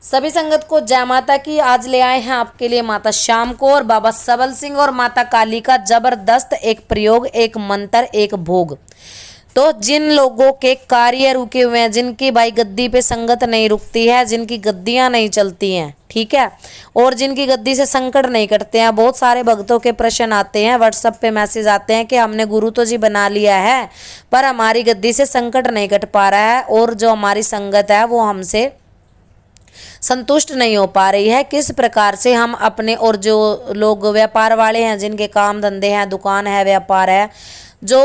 सभी संगत को जय माता की। आज ले आए हैं आपके लिए माता श्याम कौर, बाबा सबल सिंह और माता काली का जबरदस्त एक प्रयोग, एक मंत्र, एक भोग। तो जिन लोगों के कार्य रुके हुए हैं, जिनकी भाई गद्दी पे संगत नहीं रुकती है, जिनकी गद्दियां नहीं चलती हैं, ठीक है, और जिनकी गद्दी से संकट नहीं कटते हैं। बहुत सारे भक्तों के प्रश्न आते हैं, व्हाट्सएप पे मैसेज आते हैं कि हमने गुरु तो जी बना लिया है पर हमारी गद्दी से संकट नहीं कट पा रहा है और जो हमारी संगत है वो हमसे संतुष्ट नहीं हो पा रही है। किस प्रकार से हम अपने, और जो लोग व्यापार वाले हैं, जिनके काम धंधे हैं, दुकान है, व्यापार है, जो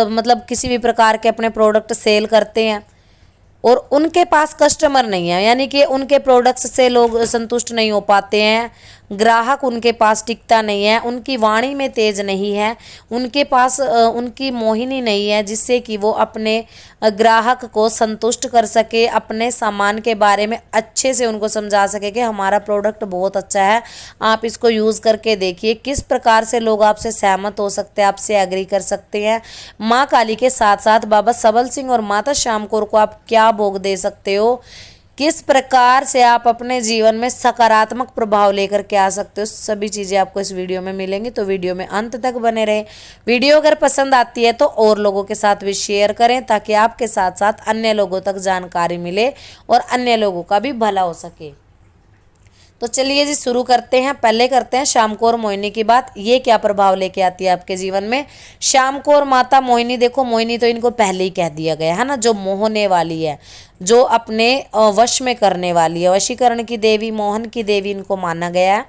मतलब किसी भी प्रकार के अपने प्रोडक्ट सेल करते हैं और उनके पास कस्टमर नहीं है, यानी कि उनके प्रोडक्ट्स से लोग संतुष्ट नहीं हो पाते हैं, ग्राहक उनके पास टिकता नहीं है, उनकी वाणी में तेज नहीं है, उनके पास उनकी मोहिनी नहीं है जिससे कि वो अपने ग्राहक को संतुष्ट कर सके, अपने सामान के बारे में अच्छे से उनको समझा सके कि हमारा प्रोडक्ट बहुत अच्छा है, आप इसको यूज़ करके देखिए। किस प्रकार से लोग आपसे सहमत हो सकते हैं, आपसे एग्री कर सकते हैं। माँ काली के साथ साथ बाबा सबल सिंह और माता श्याम कौर को आप क्या भोग दे सकते हो, किस प्रकार से आप अपने जीवन में सकारात्मक प्रभाव लेकर के आ सकते हो, सभी चीज़ें आपको इस वीडियो में मिलेंगी। तो वीडियो में अंत तक बने रहें। वीडियो अगर पसंद आती है तो और लोगों के साथ भी शेयर करें ताकि आपके साथ साथ अन्य लोगों तक जानकारी मिले और अन्य लोगों का भी भला हो सके। तो चलिए जी शुरू करते हैं। पहले करते हैं श्याम कौर मोहिनी की बात। ये क्या प्रभाव लेके आती है आपके जीवन में। श्याम कौर माता मोहिनी, देखो मोहिनी तो इनको पहले ही कह दिया गया है ना, जो मोहने वाली है, जो अपने वश में करने वाली है, वशीकरण की देवी, मोहन की देवी इनको माना गया है।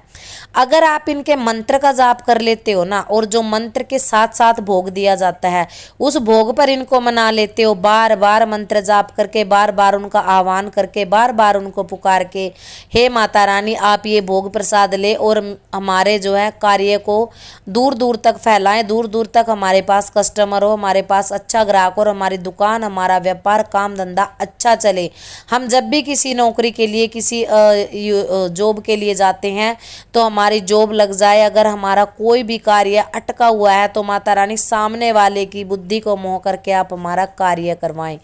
अगर आप इनके मंत्र का जाप कर लेते हो ना, और जो मंत्र के साथ साथ भोग दिया जाता है उस भोग पर इनको मना लेते हो, बार बार मंत्र जाप करके, बार बार उनका आह्वान करके, बार बार उनको पुकार के, हे माता रानी आप ये भोग प्रसाद ले और हमारे जो है कार्य को दूर दूर तक फैलाएं, दूर दूर तक हमारे पास कस्टमर हो, हमारे पास अच्छा ग्राहक और हमारी दुकान, हमारा व्यापार, काम धंधा अच्छा चले। हम जब भी किसी नौकरी के लिए, किसी जॉब के लिए जाते हैं तो हमारी जॉब लग जाए। अगर हमारा कोई भी कार्य अटका हुआ है तो माता रानी सामने वाले की बुद्धि को मोह करके आप हमारा कार्य करवाएं।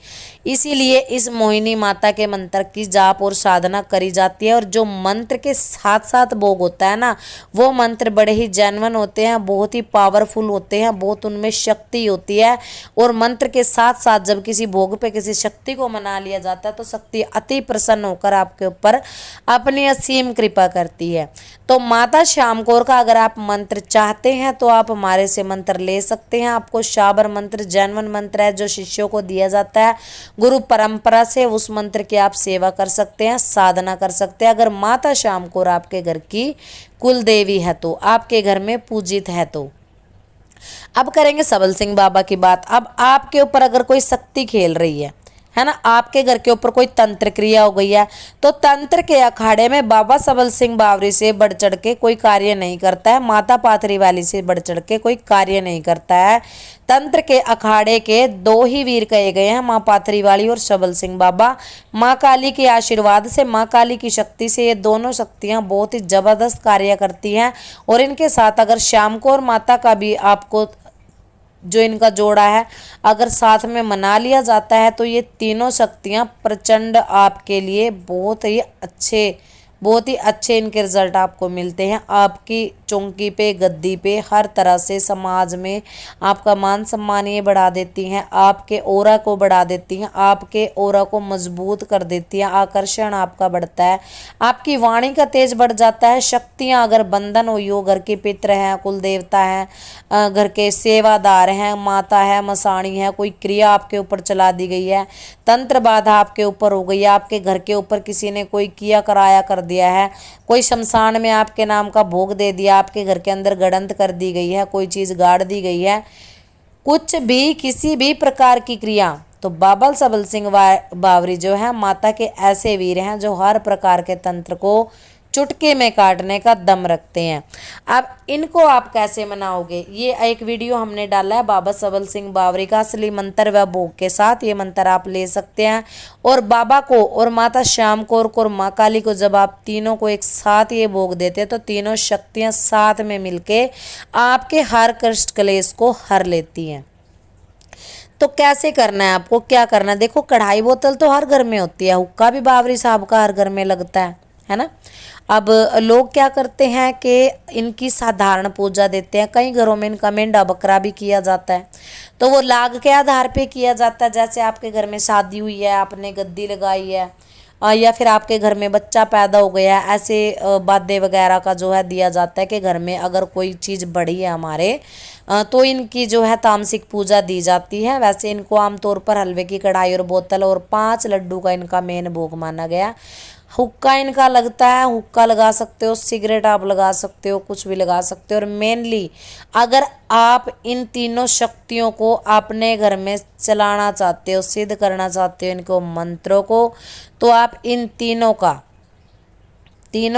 इसीलिए इस मोहिनी माता के मंत्र की जाप और साधना करी जाती है। और जो मंत्र के साथ साथ भोग होता है ना, वो मंत्र बड़े ही जेन्युइन होते हैं, बहुत ही पावरफुल होते हैं, बहुत उनमें शक्ति होती है। और मंत्र के साथ साथ जब किसी भोग पे किसी शक्ति को मना लिया जाता है तो शक्ति अति प्रसन्न होकर आपके ऊपर अपनी असीम कृपा करती है। तो माता श्याम कौर का अगर आप मंत्र चाहते हैं तो आप हमारे से मंत्र ले सकते हैं। आपको शाबर मंत्र जेन्युइन मंत्र है जो शिष्यों को दिया जाता है गुरु परंपरा से, उस मंत्र की आप सेवा कर सकते हैं, साधना कर सकते हैं। अगर माता श्याम कौर आपके घर की कुल देवी है तो, आपके घर में पूजित है तो। अब करेंगे सबल सिंह बाबा की बात। अब आपके ऊपर अगर कोई शक्ति खेल रही है ना, आपके घर के ऊपर कोई तंत्र क्रिया हो गई है तो तंत्र के अखाड़े में बाबा सबल सिंह बावरी से बढ़ चढ़ के कोई कार्य नहीं करता है, माता पाथरी वाली से बढ़ चढ़ के कोई कार्य नहीं करता है। तंत्र के अखाड़े के दो ही वीर कहे गए हैं, माँ पाथरी वाली और सबल सिंह बाबा। माँ काली के आशीर्वाद से, माँ काली की शक्ति से ये दोनों शक्तियाँ बहुत ही जबरदस्त कार्य करती हैं। और इनके साथ अगर श्याम कौर माता का भी आपको जो इनका जोड़ा है अगर साथ में मना लिया जाता है तो ये तीनों शक्तियाँ प्रचंड आपके लिए बहुत ही अच्छे इनके रिजल्ट आपको मिलते हैं। आपकी चौकी पे, गद्दी पे, हर तरह से समाज में आपका मान सम्मान ये बढ़ा देती हैं, आपके ऑरा को बढ़ा देती हैं, आपके ऑरा को मजबूत कर देती हैं, आकर्षण आपका बढ़ता है, आपकी वाणी का तेज बढ़ जाता है। शक्तियाँ अगर बंधन हुई हो, घर के पितृ हैं, कुल देवता हैं, घर के सेवादार हैं, माता है, मसाणी है, कोई क्रिया आपके ऊपर चला दी गई है, तंत्र बाधा आपके ऊपर हो गई है, आपके घर के ऊपर किसी ने कोई किया कराया कर दिया है, कोई शमशान में आपके नाम का भोग दे दिया, आपके घर के अंदर गड़ंत कर दी गई है, कोई चीज़ गाड़ दी गई है, कुछ भी किसी भी प्रकार की क्रिया, तो बाबा सबल सिंह बावरी जो है माता के ऐसे वीर हैं जो हर प्रकार के तंत्र को चुटके में काटने का दम रखते हैं। अब इनको आप कैसे मनाओगे, ये एक वीडियो हमने डाला है बाबा सबल सिंह बावरी का असली मंत्र व भोग के साथ। ये मंत्र आप ले सकते हैं और बाबा को और माता श्याम कौर को और माँ काली को जब आप तीनों को एक साथ ये भोग देते हैं तो तीनों शक्तियाँ साथ में मिलके आपके हर कष्ट क्लेश को हर लेती हैं। तो कैसे करना है, आपको क्या करना है, देखो कढ़ाई बोतल तो हर घर में होती है, हुक्का भी बावरी साहब का हर घर में लगता है है ना। अब लोग क्या करते हैं कि इनकी साधारण पूजा देते हैं, कई घरों में इनका मेंढा बकरा भी किया जाता है, तो वो लाग के आधार पे किया जाता है। जैसे आपके घर में शादी हुई है, आपने गद्दी लगाई है, या फिर आपके घर में बच्चा पैदा हो गया है, ऐसे वाद्य वगैरह का जो है दिया जाता है कि घर में अगर कोई चीज़ बड़ी है हमारे, तो इनकी जो है तामसिक पूजा दी जाती है। वैसे इनको आमतौर पर हलवे की कढ़ाई और बोतल और 5 लड्डू का इनका मेन भोग माना गया। हुक्का इनका लगता है, हुक्का लगा सकते हो, सिगरेट आप लगा सकते हो, कुछ भी लगा सकते हो। और मेनली अगर आप इन तीनों शक्तियों को अपने घर में चलाना चाहते हो, सिद्ध करना चाहते हो इनको मंत्रों को, तो आप इन तीनों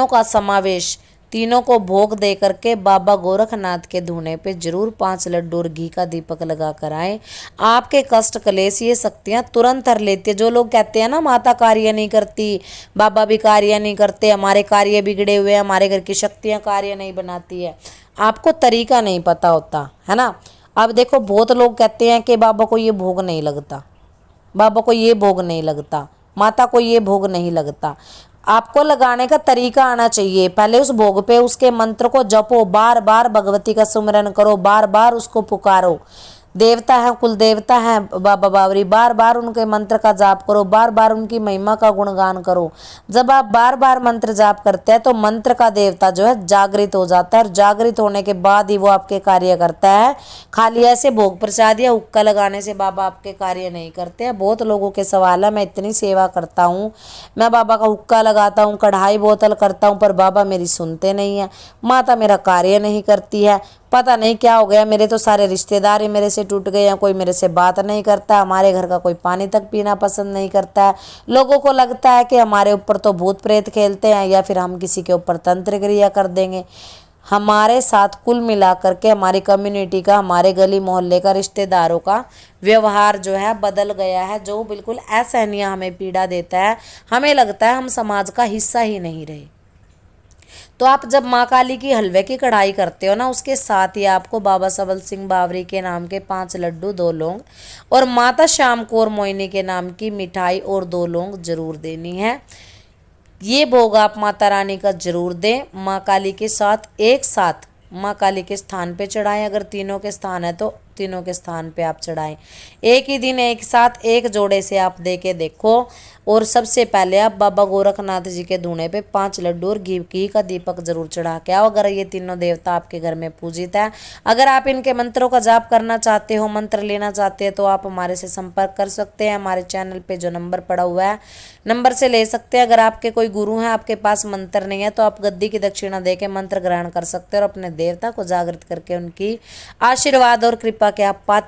का समावेश, तीनों को भोग दे करके बाबा गोरखनाथ के धूने पे जरूर 5 लड्डू और घी का दीपक लगा कर आए। आपके कष्ट कलेश ये शक्तियाँ तुरंत हर लेती है। जो लोग कहते हैं ना माता कार्य नहीं करती, बाबा भी कार्य नहीं करते, हमारे कार्य बिगड़े हुए हैं, हमारे घर की शक्तियाँ कार्य नहीं बनाती है, आपको तरीका नहीं पता होता है ना। अब देखो बहुत लोग कहते हैं कि बाबा को ये भोग नहीं लगता, बाबा को ये भोग नहीं लगता, माता को ये भोग नहीं लगता। आपको लगाने का तरीका आना चाहिए। पहले उस भोग पे उसके मंत्र को जपो, बार बार भगवती का सुमिरन करो, बार बार उसको पुकारो। देवता है, कुल देवता है बाबा बावरी, बार बार उनके मंत्र का जाप करो, बार बार उनकी महिमा का गुणगान करो। जब आप बार बार मंत्र जाप करते हैं तो मंत्र का देवता जो है जागृत हो जाता है, और जागृत होने के बाद ही वो आपके कार्य करता है। खाली ऐसे भोग प्रसाद या हुक्का लगाने से बाबा आपके कार्य नहीं करते हैं। बहुत लोगों के सवाल है, मैं इतनी सेवा करता हूँ, मैं बाबा का हुक्का लगाता हूँ, कढ़ाई बोतल करता हूँ, पर बाबा मेरी सुनते नहीं है, माता मेरा कार्य नहीं करती है, पता नहीं क्या हो गया, मेरे तो सारे रिश्तेदार ही मेरे से टूट गए हैं, कोई मेरे से बात नहीं करता, हमारे घर का कोई पानी तक पीना पसंद नहीं करता है। लोगों को लगता है कि हमारे ऊपर तो भूत प्रेत खेलते हैं, या फिर हम किसी के ऊपर तंत्र क्रिया कर देंगे। हमारे साथ कुल मिलाकर के हमारी कम्युनिटी का, हमारे गली मोहल्ले का, रिश्तेदारों का व्यवहार जो है बदल गया है, जो बिल्कुल असहनीय हमें पीड़ा देता है। हमें लगता है हम समाज का हिस्सा ही नहीं रहे। तो आप जब माँ काली की हलवे की कढ़ाई करते हो ना, उसके साथ ही आपको बाबा सबल सिंह बावरी के नाम के 5 लड्डू, 2 लौंग और माता श्याम कौर मोहिनी के नाम की मिठाई और 2 लौंग जरूर देनी है। ये भोग आप माता रानी का जरूर दें। माँ काली के साथ एक साथ माँ काली के स्थान पे चढ़ाएं। अगर तीनों के स्थान है तो तीनों के स्थान पे आप चढ़ाएं। एक ही दिन एक साथ एक जोड़े से आप दे के देखो। और सबसे पहले आप बाबा गोरखनाथ जी के धूने पे 5 लड्डू और घी का दीपक जरूर चढ़ा के आओ। अगर ये तीनों देवता आपके घर में पूजित है, अगर आप इनके मंत्रों का जाप करना चाहते हो, मंत्र लेना चाहते हैं, तो आप हमारे से संपर्क कर सकते हैं। हमारे चैनल पे जो नंबर पड़ा हुआ है, नंबर से ले सकते हैं। अगर आपके कोई गुरु हैं, आपके पास मंत्र नहीं है, तो आप गद्दी की दक्षिणा दे के मंत्र ग्रहण कर सकते हैं और अपने देवता को जागृत करके उनकी आशीर्वाद और कृपा के आप पाते